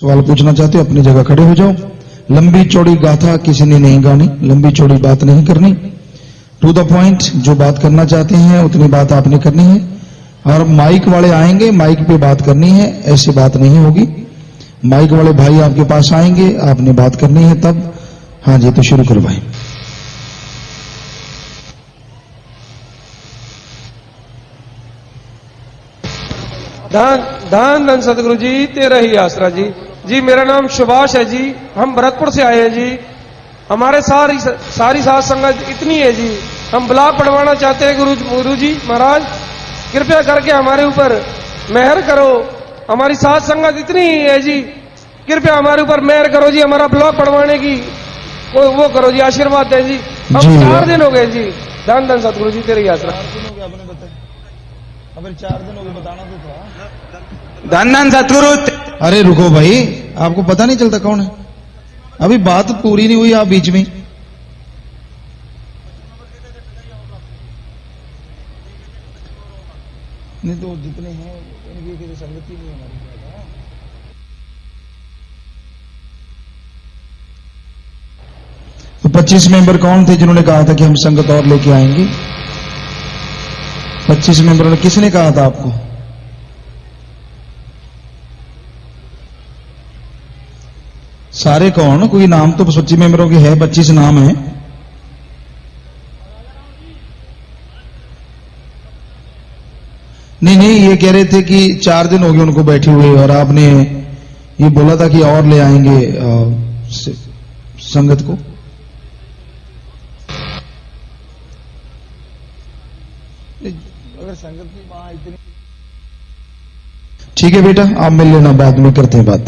सवाल पूछना चाहते हो अपनी जगह खड़े हो जाओ। लंबी चौड़ी गाथा किसी ने नहीं गानी, लंबी चौड़ी बात नहीं करनी, टू द पॉइंट। जो बात करना चाहते हैं उतनी बात आपने करनी है। और माइक वाले आएंगे, माइक पे बात करनी है, ऐसी बात नहीं होगी। माइक वाले भाई आपके पास आएंगे, आपने बात करनी है तब। हाँ जी, तो शुरू करो भाई। धन धन सतगुरु जी, तेरा ही आसरा जी। जी मेरा नाम सुभाष है जी, हम भरतपुर से आए हैं जी। हमारे सारी साथ संगत इतनी है जी, हम ब्लॉक पढ़वाना चाहते हैं। गुरु जी महाराज कृपया करके हमारे ऊपर मेहर करो। हमारी साथ संगत इतनी ही है जी, कृपया हमारे ऊपर मेहर करो जी। हमारा ब्लॉक पढ़वाने की वो करो जी, आशीर्वाद दें जी। हम 4 दिन हो गए जी। धन धन सतगुरु जी, तेरा ही आसरा। 4 दिन हो गए आपने बताया, अब 4 दिन हो गए, बताना तो था। धन धन सतगुरु। अरे रुको भाई, आपको पता नहीं चलता कौन है? अभी बात पूरी नहीं हुई, आप बीच में। नहीं तो जितने हैं इनकी की संगति नहीं हमारी। तो 25 मेंबर कौन थे जिन्होंने कहा था कि हम संगत और लेके आएंगे? 25 मेंबरों ने किसने कहा था आपको? सारे कौन? कोई नाम तो 25 मेंबरों के है, 25 नाम है। नहीं, ये कह रहे थे कि 4 दिन हो गए उनको बैठे हुए, और आपने ये बोला था कि और ले आएंगे संगत को। अगर संगत की वहां इतनी ठीक है बेटा, आप मिल लेना, बाद में करते हैं बात।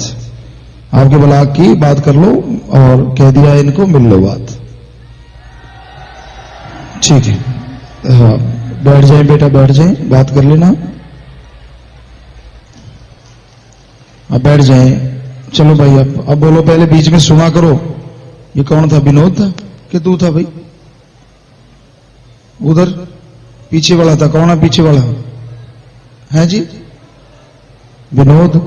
आपके ब्लॉक की बात कर लो और कह दिया इनको मिल लो बात, ठीक है। हाँ, बैठ जाए बेटा, बैठ जाए, बात कर लेना। अब बैठ जाए, चलो भाई। अब बोलो, पहले बीच में सुना करो। ये कौन था? विनोद था कि तू था भाई? उधर पीछे वाला था, कौन है पीछे वाला? है जी विनोद,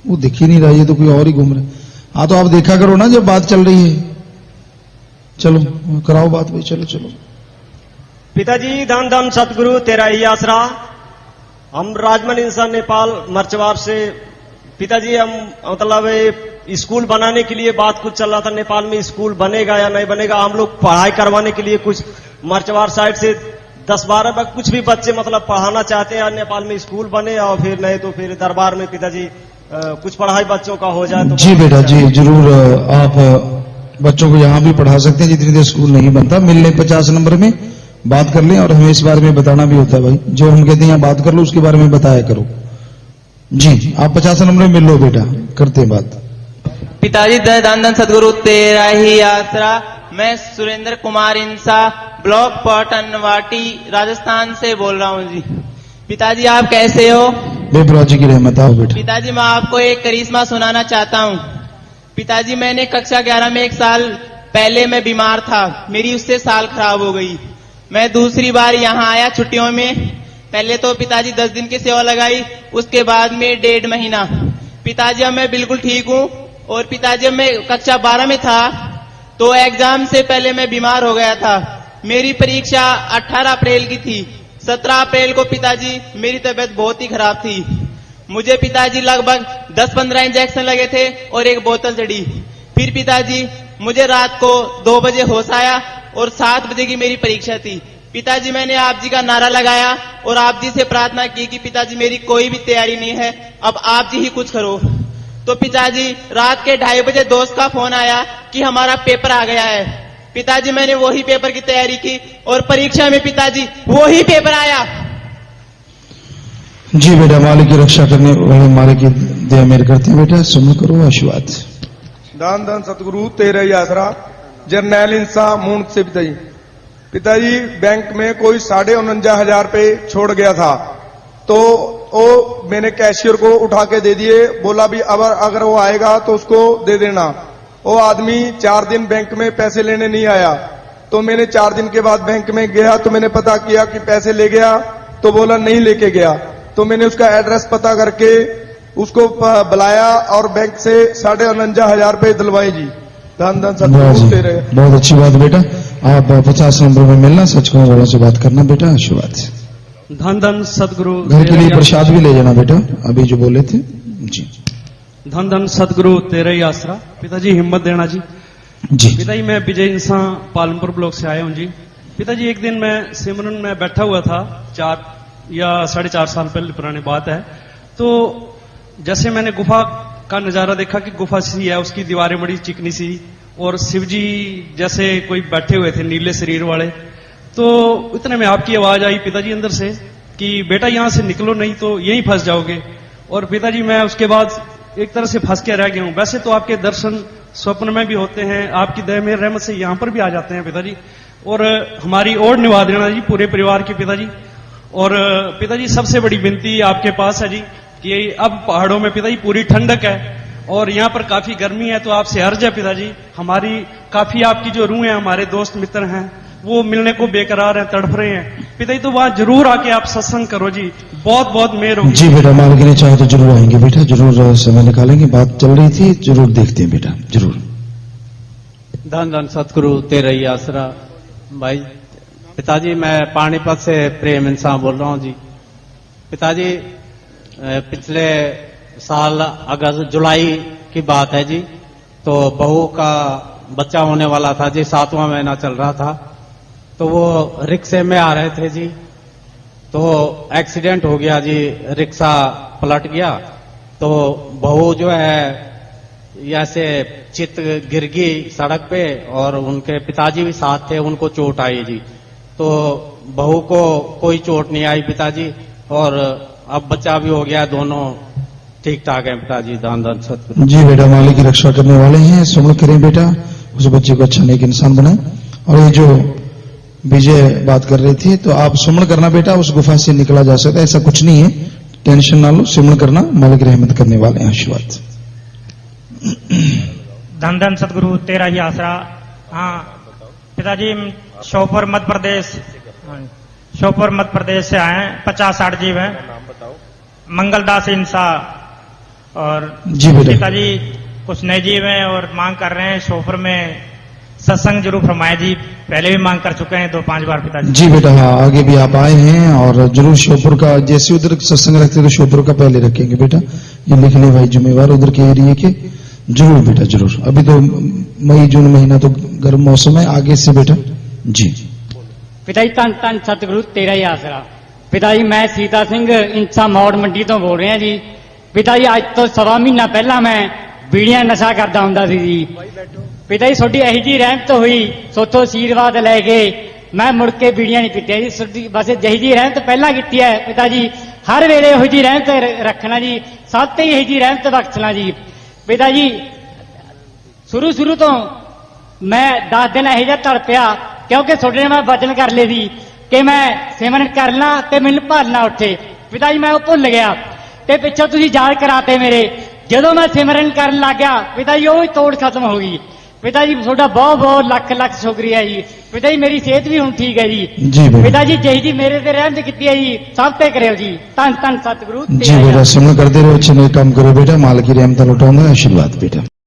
वो दिख ही नहीं रहा, ये तो कोई और ही घूम रहा है। हाँ तो आप देखा करो ना जब बात चल रही है। चलो कराओ बात भाई, चलो चलो। पिताजी धन धन सतगुरु, तेरा ही आसरा। हम राजमन इंसान नेपाल मर्चवार से। पिताजी हम मतलब स्कूल बनाने के लिए बात कुछ चल रहा था, नेपाल में स्कूल बनेगा या नहीं बनेगा। हम लोग पढ़ाई करवाने के लिए कुछ मर्चवार साइड से 10-12 कुछ भी बच्चे मतलब पढ़ाना चाहते हैं नेपाल में स्कूल बने, और फिर नहीं तो फिर दरबार में पिताजी कुछ पढ़ाई बच्चों का हो जाए तो। जी बेटा जी, जरूर आप बच्चों को यहाँ भी पढ़ा सकते हैं जितनी देर स्कूल नहीं बनता। मिल लें 50 नंबर में, बात कर लें, और हमें इस बारे में बताना भी होता है भाई। जो हम कहते हैं यहाँ बात कर लो, उसके बारे में बताया करो। जी आप 50 नंबर में मिल लो बेटा, करते हैं बात। पिताजी धन धन सतगुरु, तेरा ही आसरा। मैं सुरेंद्र कुमार इंसा, ब्लॉक पटनवाटी, राजस्थान से बोल रहा हूँ जी। पिताजी आप कैसे हो? बेबरा जी की रहमत। आओ बेटा। पिताजी मैं आपको एक करिश्मा सुनाना चाहता हूँ। पिताजी मैंने कक्षा 11 में 1 साल पहले मैं बीमार था, मेरी उससे साल खराब हो गई। मैं दूसरी बार यहाँ आया छुट्टियों में। पहले तो पिताजी 10 दिन की सेवा लगाई, उसके बाद में 1.5 महीना। पिताजी अब मैं बिल्कुल ठीक हूँ। और पिताजी मैं कक्षा 12 में था तो एग्जाम से पहले मैं बीमार हो गया था। मेरी परीक्षा 18 अप्रैल की थी। 17 अप्रैल को पिताजी मेरी तबीयत बहुत ही खराब थी। मुझे पिताजी लगभग 10-15 इंजेक्शन लगे थे और 1 बोतल चढ़ी। फिर पिताजी मुझे रात को 2 बजे होश आया और 7 बजे की मेरी परीक्षा थी। पिताजी मैंने आप जी का नारा लगाया और आप जी से प्रार्थना की कि पिताजी मेरी कोई भी तैयारी नहीं है, अब आप जी ही कुछ करो। तो पिताजी रात के 2:30 बजे दोस्त का फोन आया कि हमारा पेपर आ गया है। पिताजी मैंने वही पेपर की तैयारी की और परीक्षा में पिताजी वही पेपर आया। जी बेटा, मालिक की रक्षा करने वाले मालिक की दया मेहर करते हैं बेटा, सुन करो आशीर्वाद। धन धन सतगुरु, तेरा ही आसरा। जर्नैल इंसा मूंड से। पिताजी बैंक में कोई 49,500 रुपए छोड़ गया था, तो वो मैंने कैशियर को उठा के दे दिए। बोला भी अगर वो आएगा तो उसको दे देना। वो आदमी 4 दिन बैंक में पैसे लेने नहीं आया, तो मैंने 4 दिन के बाद बैंक में गया तो मैंने पता किया कि पैसे ले गया, तो बोला नहीं लेके गया। तो मैंने उसका एड्रेस पता करके उसको बुलाया और बैंक से 49,500 रुपए दिलवाए जी। धन धन वाह जी, सतगुरु तेरे। बहुत अच्छी बात बेटा। आप 50 नंबर में मिलना, सच कहूं वालों से बात करना बेटा, आशीर्वाद से। धन धन सतगुरु घर के लिए प्रसाद भी ले जाना बेटा, अभी जो बोले थे जी। धन धन सतगुरु तेरा ही आसरा। पिताजी हिम्मत देना जी। जी पिताजी मैं विजय इंसान पालमपुर ब्लॉक से आया हूं जी। पिताजी एक दिन मैं सिमरन में बैठा हुआ था, 4 या 4.5 साल पहले पुरानी बात है। तो जैसे मैंने गुफा का नजारा देखा कि गुफा सी है, उसकी दीवारें बड़ी चिकनी सी, और शिव जी जैसे कोई बैठे हुए थे नीले शरीर वाले। तो इतने में आपकी आवाज आई पिताजी अंदर से कि बेटा यहां से निकलो नहीं तो यहीं फंस जाओगे। और पिताजी मैं उसके बाद एक तरह से फंस के रह गया हूं। वैसे तो आपके दर्शन स्वप्न में भी होते हैं, आपकी दया मेरी रहमत से यहां पर भी आ जाते हैं पिताजी। और हमारी ओर निभा देना जी पूरे परिवार के पिताजी। और पिताजी सबसे बड़ी विनती आपके पास है जी कि अब पहाड़ों में पिताजी पूरी ठंडक है और यहाँ पर काफी गर्मी है, तो आपसे अर्ज है पिताजी, हमारी काफी आपकी जो रूह है, हमारे दोस्त मित्र हैं वो मिलने को बेकरार हैं, तड़फ रहे हैं पिताजी। तो वहां जरूर आके आप सत्संग करो जी, बहुत बहुत मेहर होगी जी बेटा। मालिक ने चाहे तो जरूर आएंगे बेटा, जरूर समय निकालेंगे। बात चल रही थी, जरूर देखते हैं बेटा, जरूर। धन धन सतगुरु तेरा ही आसरा। भाई पिताजी मैं पानीपत से प्रेम इंसान बोल रहा हूं जी। पिताजी पिछले साल अगस्त जुलाई की बात है जी, तो बहू का बच्चा होने वाला था जी, 7वां महीना चल रहा था। तो वो रिक्शे में आ रहे थे जी, तो एक्सीडेंट हो गया जी, रिक्शा पलट गया। तो बहू जो है ऐसे चित गिर गई सड़क पे, और उनके पिताजी भी साथ थे, उनको चोट आई जी। तो बहू को कोई चोट नहीं आई पिताजी, और अब बच्चा भी हो गया, दोनों ठीक ठाक है पिताजी। धन धन सतगुरु जी बेटा, मालिक की रक्षा करने वाले हैं, सुमन करें बेटा, उस बच्चे को अच्छा नेक इंसान बनाए। और ये जो विजय बात कर रही थी, तो आप सुमन करना बेटा, उस गुफा से निकला जा सकता है, ऐसा कुछ नहीं है, टेंशन ना लो, सुमन करना, मालिक रहमत करने वाले हैं, आशीर्वाद। धन धन सतगुरु तेरा ही आसरा। हाँ पिताजी, श्योपुर मध्य प्रदेश, श्योपुर मध्य प्रदेश से आए हैं, 50-60 जीव हैं। मंगलदास इंसा। और जी बेटा। पिताजी कुछ नए जीव हैं और मांग कर रहे हैं श्योपुर में सत्संग जरूर फरमाए जी, पहले भी मांग कर चुके हैं 2-5 बार पिताजी। जी बेटा, हाँ आगे भी आप आए हैं, और जरूर श्योपुर का, जैसे उधर सत्संग रखते तो श्योपुर का पहले रखेंगे बेटा, ये लिख ले भाई जिम्मेवार उधर के एरिए के, जरूर बेटा जरूर। अभी तो मई जून महीना तो गर्म मौसम है, आगे से बेटा जी। पिताजी धन धन सतगुरु तेरा ही आसरा। पिताजी मैं सीता सिंह इंसा मौड़ मंडी तो बोल रहा जी। पिताजी ਅੱਜ ਤੋਂ 1.25 ਮਹੀਨਾ ਪਹਿਲਾਂ ਮੈਂ ਬੀੜੀਆਂ ਨਸ਼ਾ ਕਰਦਾ ਹੁੰਦਾ ਸੀ ਜੀ। ਪਿਤਾਜੀ ਤੁਹਾਡੀ ਇਹੀ ਜੀ ਰਹਿਮਤ ਹੋਈ, ਸੋਥੋਂ ਆਸ਼ੀਰਵਾਦ ਲੈ ਕੇ ਮੈਂ ਮੁੜ ਕੇ ਬੀੜੀਆਂ ਨਹੀਂ ਪੀਤੀਆਂ ਜੀ। ਬਸ ਜਿਹੀ ਜੀ ਰਹਿਮਤ ਪਹਿਲਾਂ ਕੀਤੀ ਹੈ ਪਿਤਾਜੀ, ਹਰ ਵੇਲੇ ਇਹੋ ਜੀ ਰਹਿਮਤ ਰੱਖਣਾ ਜੀ, ਸਭ ਤੇ ਇਹੀ ਜੀ ਰਹਿਮਤ ਬਖਸ਼ਣਾ ਜੀ। ਪਿਤਾਜੀ ਸ਼ੁਰੂ ਤੋਂ ਮੈਂ 10 ਦਿਨ ਇਹੋ ਜਿਹਾ ਤੜਪਿਆ, ਕਿਉਂਕਿ ਤੁਹਾਡੇ ਨਾਲ ਮੈਂ ਵਚਨ ਕਰ ਲਏ ਸੀ ਕਿ ਮੈਂ ਸਿਮਰਨ ਕਰਨਾ ਤੇ ਮੈਨੂੰ ਭਾਲਣਾ ਉੱਠੇ। ਪਿਤਾਜੀ ਮੈਂ ਉਹ ਭੁੱਲ ਗਿਆ ਤੇ ਪਿੱਛੋਂ ਤੁਸੀਂ ਯਾਦ ਕਰਾਤੇ ਮੇਰੇ। ਜਦੋਂ ਮੈਂ ਸਿਮਰਨ ਕਰਨ ਲੱਗ ਗਿਆ ਪਿਤਾਜੀ, ਉਹ ਹੀ ਤੋੜ ਖਤਮ ਹੋ ਗਈ। ਪਿਤਾਜੀ ਤੁਹਾਡਾ ਬਹੁਤ ਬਹੁਤ ਲੱਖ ਲੱਖ ਸ਼ੁਕਰੀਆ ਜੀ। ਪਿਤਾਜੀ ਮੇਰੀ ਸਿਹਤ ਵੀ ਹੁਣ ਠੀਕ ਹੈ ਜੀ। ਪਿਤਾਜੀ ਜਿਹੀ ਜੀ ਮੇਰੇ ਤੇ ਰਹਿਮਤ ਕੀਤੀ ਹੈ ਜੀ, ਸਭ ਤੇ ਕਰਿਓ ਜੀ। ਧੰਨ ਧੰਨ ਸਤਿਗੁਰੂ जी बेटा, सिमरन करते रहो, अच्छे नेक काम करो बेटा, मालिक की रहमत लौटाऊंगा, आशीर्वाद बेटा।